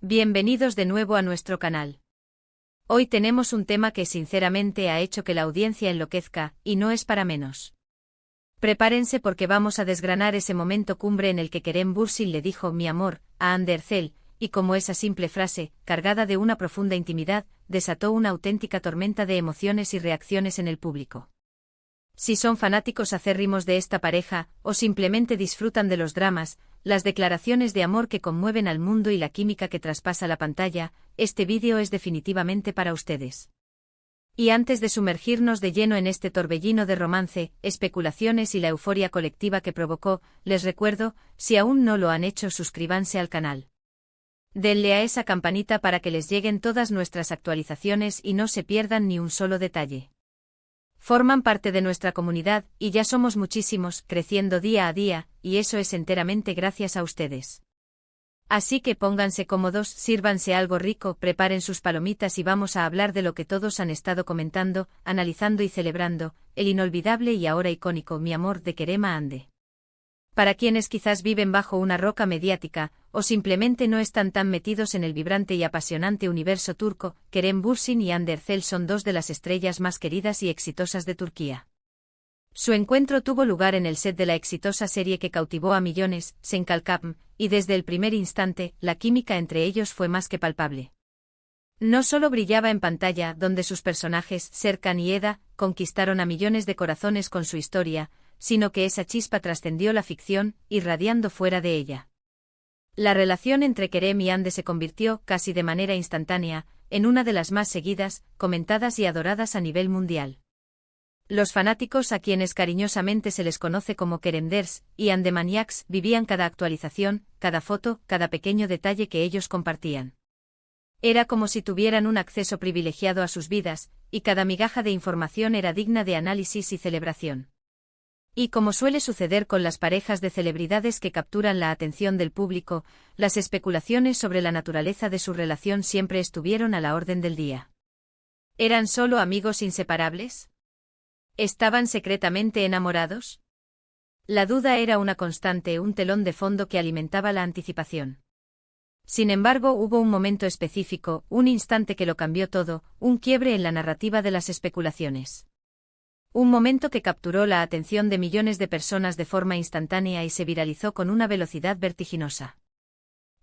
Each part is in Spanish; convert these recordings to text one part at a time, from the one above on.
Bienvenidos de nuevo a nuestro canal. Hoy tenemos un tema que sinceramente ha hecho que la audiencia enloquezca, y no es para menos. Prepárense porque vamos a desgranar ese momento cumbre en el que Kerem Bürsin le dijo "mi amor" a Hande Erçel, y cómo esa simple frase, cargada de una profunda intimidad, desató una auténtica tormenta de emociones y reacciones en el público. Si son fanáticos acérrimos de esta pareja, o simplemente disfrutan de los dramas, las declaraciones de amor que conmueven al mundo y la química que traspasa la pantalla, este vídeo es definitivamente para ustedes. Y antes de sumergirnos de lleno en este torbellino de romance, especulaciones y la euforia colectiva que provocó, les recuerdo, si aún no lo han hecho, suscríbanse al canal. Denle a esa campanita para que les lleguen todas nuestras actualizaciones y no se pierdan ni un solo detalle. Forman parte de nuestra comunidad, y ya somos muchísimos, creciendo día a día, y eso es enteramente gracias a ustedes. Así que pónganse cómodos, sírvanse algo rico, preparen sus palomitas y vamos a hablar de lo que todos han estado comentando, analizando y celebrando, el inolvidable y ahora icónico "mi amor" de Kerem a Hande. Para quienes quizás viven bajo una roca mediática, o simplemente no están tan metidos en el vibrante y apasionante universo turco, Kerem Bürsin y Hande Erçel son dos de las estrellas más queridas y exitosas de Turquía. Su encuentro tuvo lugar en el set de la exitosa serie que cautivó a millones, Sen Kalkapm, y desde el primer instante, la química entre ellos fue más que palpable. No solo brillaba en pantalla, donde sus personajes, Serkan y Eda, conquistaron a millones de corazones con su historia, sino que esa chispa trascendió la ficción, irradiando fuera de ella. La relación entre Kerem y Hande se convirtió, casi de manera instantánea, en una de las más seguidas, comentadas y adoradas a nivel mundial. Los fanáticos, a quienes cariñosamente se les conoce como Keremders y Handemaniacs, vivían cada actualización, cada foto, cada pequeño detalle que ellos compartían. Era como si tuvieran un acceso privilegiado a sus vidas, y cada migaja de información era digna de análisis y celebración. Y como suele suceder con las parejas de celebridades que capturan la atención del público, las especulaciones sobre la naturaleza de su relación siempre estuvieron a la orden del día. ¿Eran solo amigos inseparables? ¿Estaban secretamente enamorados? La duda era una constante, un telón de fondo que alimentaba la anticipación. Sin embargo, hubo un momento específico, un instante que lo cambió todo, un quiebre en la narrativa de las especulaciones. Un momento que capturó la atención de millones de personas de forma instantánea y se viralizó con una velocidad vertiginosa.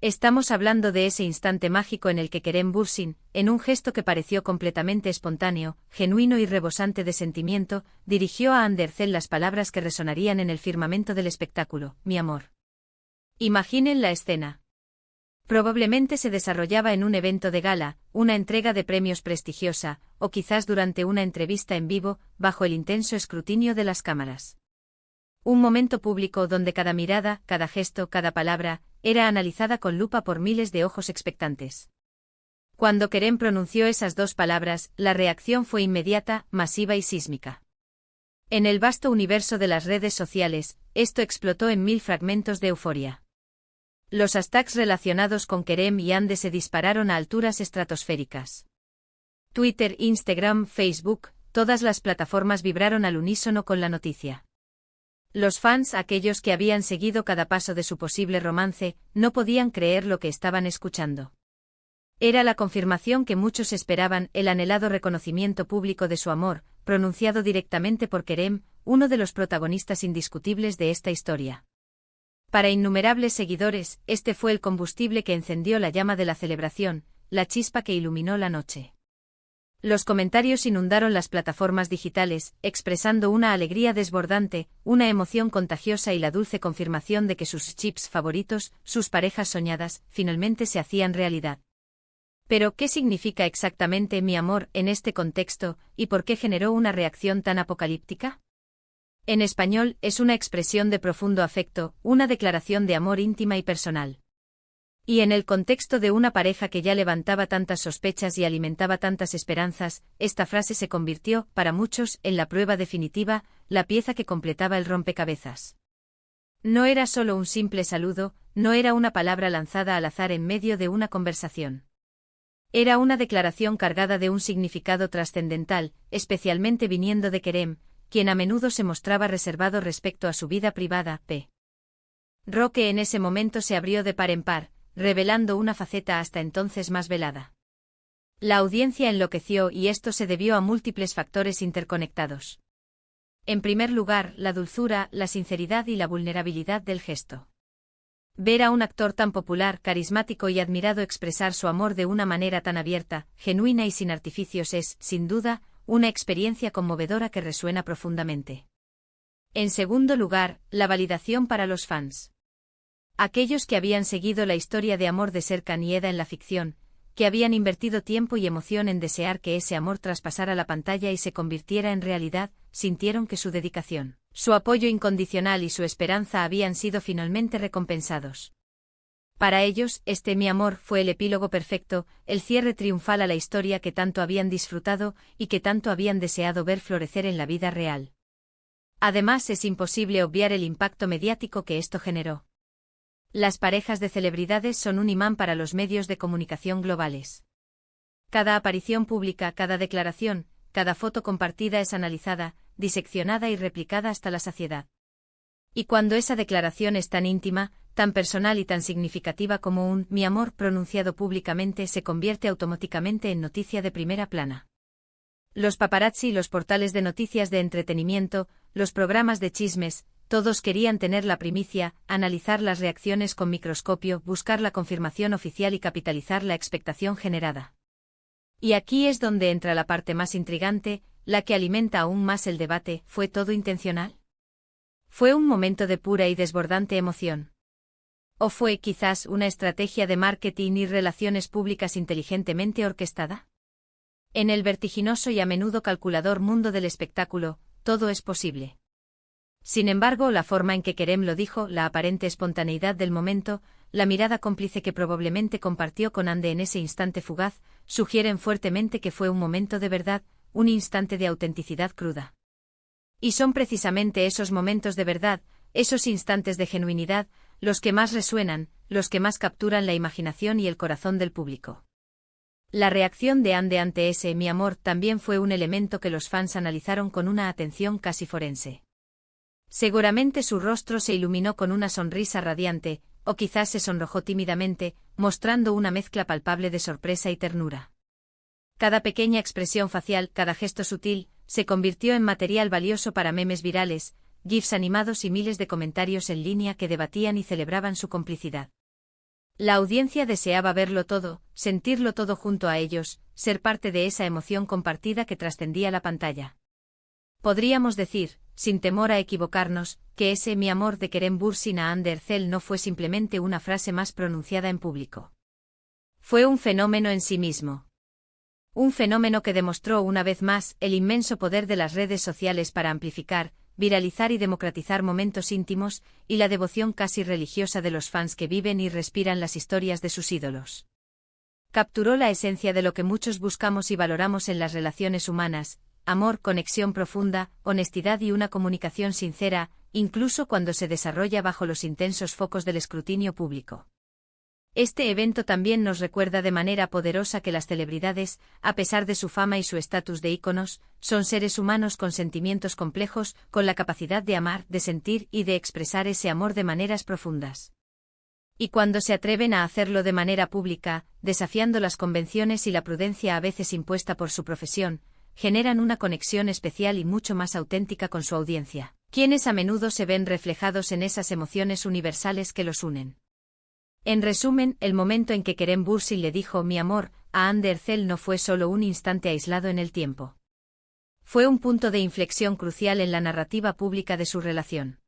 Estamos hablando de ese instante mágico en el que Kerem Bürsin, en un gesto que pareció completamente espontáneo, genuino y rebosante de sentimiento, dirigió a Hande Erçel las palabras que resonarían en el firmamento del espectáculo: "mi amor". Imaginen la escena. Probablemente se desarrollaba en un evento de gala, una entrega de premios prestigiosa, o quizás durante una entrevista en vivo, bajo el intenso escrutinio de las cámaras. Un momento público donde cada mirada, cada gesto, cada palabra, era analizada con lupa por miles de ojos expectantes. Cuando Kerem pronunció esas dos palabras, la reacción fue inmediata, masiva y sísmica. En el vasto universo de las redes sociales, esto explotó en 1000 fragmentos de euforia. Los hashtags relacionados con Kerem y Hande se dispararon a alturas estratosféricas. Twitter, Instagram, Facebook, todas las plataformas vibraron al unísono con la noticia. Los fans, aquellos que habían seguido cada paso de su posible romance, no podían creer lo que estaban escuchando. Era la confirmación que muchos esperaban, el anhelado reconocimiento público de su amor, pronunciado directamente por Kerem, uno de los protagonistas indiscutibles de esta historia. Para innumerables seguidores, este fue el combustible que encendió la llama de la celebración, la chispa que iluminó la noche. Los comentarios inundaron las plataformas digitales, expresando una alegría desbordante, una emoción contagiosa y la dulce confirmación de que sus chips favoritos, sus parejas soñadas, finalmente se hacían realidad. Pero, ¿qué significa exactamente "mi amor" en este contexto, y por qué generó una reacción tan apocalíptica? En español, es una expresión de profundo afecto, una declaración de amor íntima y personal. Y en el contexto de una pareja que ya levantaba tantas sospechas y alimentaba tantas esperanzas, esta frase se convirtió, para muchos, en la prueba definitiva, la pieza que completaba el rompecabezas. No era solo un simple saludo, no era una palabra lanzada al azar en medio de una conversación. Era una declaración cargada de un significado trascendental, especialmente viniendo de Kerem, quien a menudo se mostraba reservado respecto a su vida privada. Roque en ese momento se abrió de par en par, revelando una faceta hasta entonces más velada. La audiencia enloqueció y esto se debió a múltiples factores interconectados. En primer lugar, la dulzura, la sinceridad y la vulnerabilidad del gesto. Ver a un actor tan popular, carismático y admirado expresar su amor de una manera tan abierta, genuina y sin artificios es, sin duda, una experiencia conmovedora que resuena profundamente. En segundo lugar, la validación para los fans. Aquellos que habían seguido la historia de amor de Serkan y Eda en la ficción, que habían invertido tiempo y emoción en desear que ese amor traspasara la pantalla y se convirtiera en realidad, sintieron que su dedicación, su apoyo incondicional y su esperanza habían sido finalmente recompensados. Para ellos, Mi amor fue el epílogo perfecto, el cierre triunfal a la historia que tanto habían disfrutado y que tanto habían deseado ver florecer en la vida real. Además, es imposible obviar el impacto mediático que esto generó. Las parejas de celebridades son un imán para los medios de comunicación globales. Cada aparición pública, cada declaración, cada foto compartida es analizada, diseccionada y replicada hasta la saciedad. Y cuando esa declaración es tan íntima, tan personal y tan significativa como un «mi amor» pronunciado públicamente, se convierte automáticamente en noticia de primera plana. Los paparazzi, los portales de noticias de entretenimiento, los programas de chismes, todos querían tener la primicia, analizar las reacciones con microscopio, buscar la confirmación oficial y capitalizar la expectación generada. Y aquí es donde entra la parte más intrigante, la que alimenta aún más el debate. ¿Fue todo intencional? ¿Fue un momento de pura y desbordante emoción? ¿O fue quizás una estrategia de marketing y relaciones públicas inteligentemente orquestada? En el vertiginoso y a menudo calculador mundo del espectáculo, todo es posible. Sin embargo, la forma en que Kerem lo dijo, la aparente espontaneidad del momento, la mirada cómplice que probablemente compartió con Ande en ese instante fugaz, sugieren fuertemente que fue un momento de verdad, un instante de autenticidad cruda. Y son precisamente esos momentos de verdad, esos instantes de genuinidad, los que más resuenan, los que más capturan la imaginación y el corazón del público. La reacción de Ande ante Mi amor también fue un elemento que los fans analizaron con una atención casi forense. Seguramente su rostro se iluminó con una sonrisa radiante, o quizás se sonrojó tímidamente, mostrando una mezcla palpable de sorpresa y ternura. Cada pequeña expresión facial, cada gesto sutil, se convirtió en material valioso para memes virales, gifs animados y miles de comentarios en línea que debatían y celebraban su complicidad. La audiencia deseaba verlo todo, sentirlo todo junto a ellos, ser parte de esa emoción compartida que trascendía la pantalla. Podríamos decir, sin temor a equivocarnos, que Mi amor de Kerem Bürsin a Hande Erçel no fue simplemente una frase más pronunciada en público. Fue un fenómeno en sí mismo. Un fenómeno que demostró una vez más el inmenso poder de las redes sociales para amplificar, viralizar y democratizar momentos íntimos, y la devoción casi religiosa de los fans que viven y respiran las historias de sus ídolos. Capturó la esencia de lo que muchos buscamos y valoramos en las relaciones humanas: amor, conexión profunda, honestidad y una comunicación sincera, incluso cuando se desarrolla bajo los intensos focos del escrutinio público. Este evento también nos recuerda de manera poderosa que las celebridades, a pesar de su fama y su estatus de íconos, son seres humanos con sentimientos complejos, con la capacidad de amar, de sentir y de expresar ese amor de maneras profundas. Y cuando se atreven a hacerlo de manera pública, desafiando las convenciones y la prudencia a veces impuesta por su profesión, generan una conexión especial y mucho más auténtica con su audiencia, quienes a menudo se ven reflejados en esas emociones universales que los unen. En resumen, el momento en que Kerem Bürsin le dijo «mi amor» a Hande Erçel no fue solo un instante aislado en el tiempo. Fue un punto de inflexión crucial en la narrativa pública de su relación.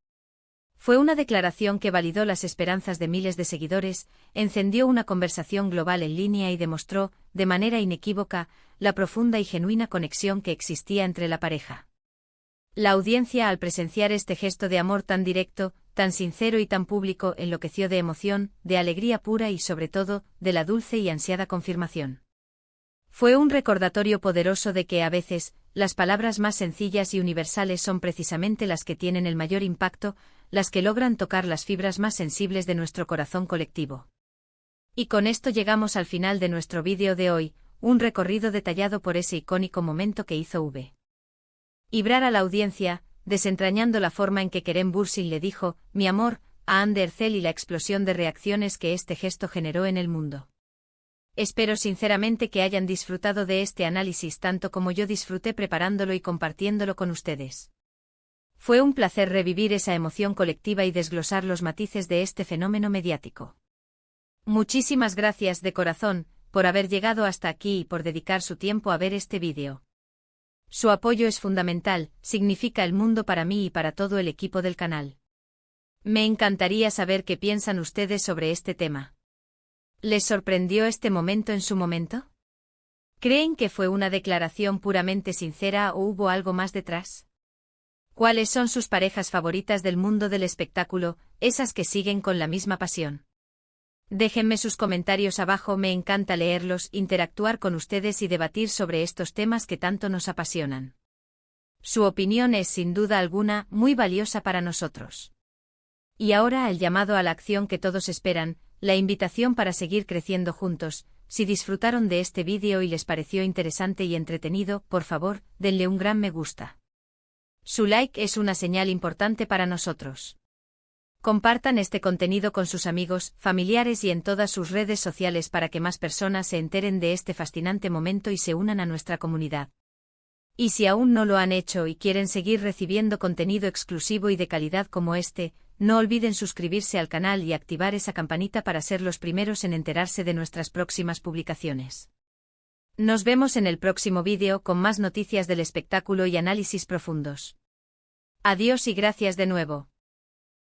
Fue una declaración que validó las esperanzas de miles de seguidores, encendió una conversación global en línea y demostró, de manera inequívoca, la profunda y genuina conexión que existía entre la pareja. La audiencia, al presenciar este gesto de amor tan directo, tan sincero y tan público, enloqueció de emoción, de alegría pura y sobre todo, de la dulce y ansiada confirmación. Fue un recordatorio poderoso de que a veces, las palabras más sencillas y universales son precisamente las que tienen el mayor impacto, las que logran tocar las fibras más sensibles de nuestro corazón colectivo. Y con esto llegamos al final de nuestro vídeo de hoy, un recorrido detallado por ese icónico momento que hizo vibrar a la audiencia, desentrañando la forma en que Kerem Bürsin le dijo «mi amor» a Andercel y la explosión de reacciones que este gesto generó en el mundo. Espero sinceramente que hayan disfrutado de este análisis tanto como yo disfruté preparándolo y compartiéndolo con ustedes. Fue un placer revivir esa emoción colectiva y desglosar los matices de este fenómeno mediático. Muchísimas gracias de corazón por haber llegado hasta aquí y por dedicar su tiempo a ver este vídeo. Su apoyo es fundamental, significa el mundo para mí y para todo el equipo del canal. Me encantaría saber qué piensan ustedes sobre este tema. ¿Les sorprendió este momento en su momento? ¿Creen que fue una declaración puramente sincera o hubo algo más detrás? ¿Cuáles son sus parejas favoritas del mundo del espectáculo, esas que siguen con la misma pasión? Déjenme sus comentarios abajo, me encanta leerlos, interactuar con ustedes y debatir sobre estos temas que tanto nos apasionan. Su opinión es sin duda alguna muy valiosa para nosotros. Y ahora el llamado a la acción que todos esperan, la invitación para seguir creciendo juntos. Si disfrutaron de este vídeo y les pareció interesante y entretenido, por favor, denle un gran me gusta. Su like es una señal importante para nosotros. Compartan este contenido con sus amigos, familiares y en todas sus redes sociales para que más personas se enteren de este fascinante momento y se unan a nuestra comunidad. Y si aún no lo han hecho y quieren seguir recibiendo contenido exclusivo y de calidad como este, no olviden suscribirse al canal y activar esa campanita para ser los primeros en enterarse de nuestras próximas publicaciones. Nos vemos en el próximo vídeo con más noticias del espectáculo y análisis profundos. Adiós y gracias de nuevo.